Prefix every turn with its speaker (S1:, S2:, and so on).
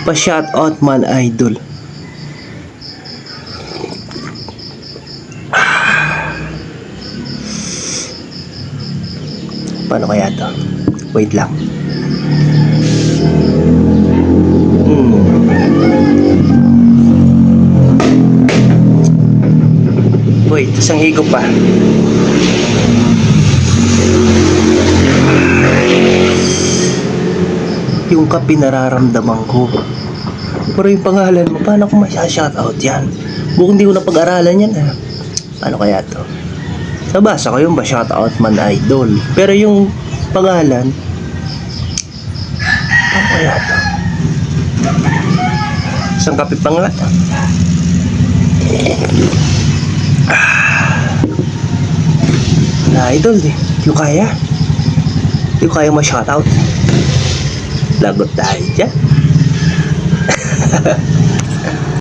S1: Pa-shoutout man, idol. Paano kaya to? Wait lang. Wait, isang higop pa. Yung kape nararamdaman ko. Pero yung pangalan mo, paano ko masya-shoutout yan? Bukong hindi ko napag-aralan yan. Paano kaya to? Nabasa ko yung ba shoutout man, idol. Pero yung pangalan, paano kaya to? Isang kape pa nga. Idol, di ko kaya. Di ko kaya ma-shoutout. Lagot tayo dyan.